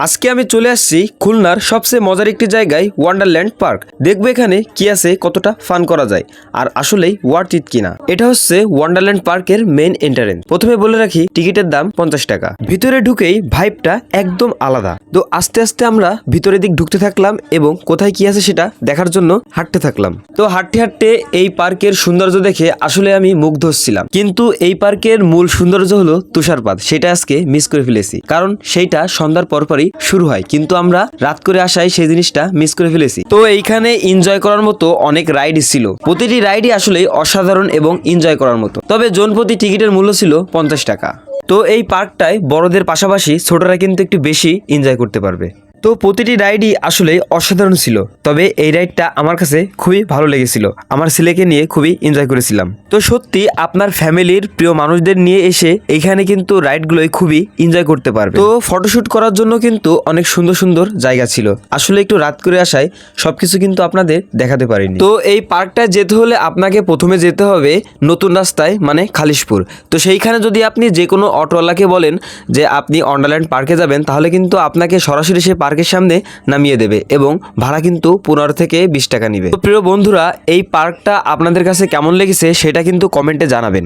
আজকে আমি চলে আসছি খুলনার সবচেয়ে মজার একটি জায়গায় ওয়ান্ডারল্যান্ড পার্ক। দেখবো এখানে কি আছে, কতটা ফান করা যায় আর আসলেই ওয়ার্থ ইট কিনা। এটা হচ্ছে ওয়ান্ডারল্যান্ড পার্কের মেইন এন্ট্রান্স। প্রথমে বলে রাখি টিকিটের দাম 50 টাকা। ভিতরে ঢুকেই ভাইবটা একদম আলাদা। তো আস্তে আস্তে আমরা ভিতরের দিক ঢুকতে থাকলাম এবং কোথায় কি আছে সেটা দেখার জন্য হাঁটতে থাকলাম। তো হাঁটতে হাঁটতে এই পার্কের সৌন্দর্য দেখে আসলে আমি মুগ্ধ হচ্ছিলাম। কিন্তু এই পার্কের মূল সৌন্দর্য হলো তুষারপাত। সেটা আজকে মিস করে ফেলেছি, কারণ সেইটা সন্ধ্যার পরপরই শুরু হয়, কিন্তু আমরা রাত করে আসায় সেই জিনিসটা মিস করে ফেলেছি। তো এইখানে এনজয় করার মতো অনেক রাইড ছিল। প্রতিটি রাইডই আসলে অসাধারণ এবং এনজয় করার মতো। তবে জনপ্রতি টিকিটের মূল্য ছিল 50 টাকা। তো এই পার্কটায় বড়দের পাশাপাশি ছোটরা কিন্তু একটু বেশি এনজয় করতে পারবে। তো প্রতিটি রাইডই আসলে অসাধারণ ছিল। তবে এই রাইডটা আমার কাছে খুবই ভালো লেগেছিল। আমার ছেলেকে নিয়ে খুবই এনজয় করেছিলাম। তো সত্যি আপনার ফ্যামিলির প্রিয় মানুষদের নিয়ে এসে এইখানে কিন্তু রাইডগুলোই খুবই এনজয় করতে পারবে। তো ফটোশুট করার জন্য কিন্তু অনেক সুন্দর সুন্দর জায়গা ছিল। আসলে একটু রাত করে আসায় সবকিছু কিন্তু আপনাদের দেখাতে পারিনি। তো এই পার্কটা যেতে হলে আপনাকে প্রথমে যেতে হবে নতুন রাস্তায়, মানে খালিশপুর। তো সেইখানে যদি আপনি যে কোনো অটোওয়ালাকে বলেন যে আপনি ওয়ান্ডারল্যান্ড পার্কে যাবেন, তাহলে কিন্তু আপনাকে সরাসরি সে পার্কের সামনে নামিয়ে দেবে এবং ভাড়া কিন্তু 15 থেকে 20 টাকা নিবে। তো প্রিয় বন্ধুরা, এই পার্কটা আপনাদের কাছে কেমন লেগেছে সেটা কিন্তু কমেন্টে জানাবেন।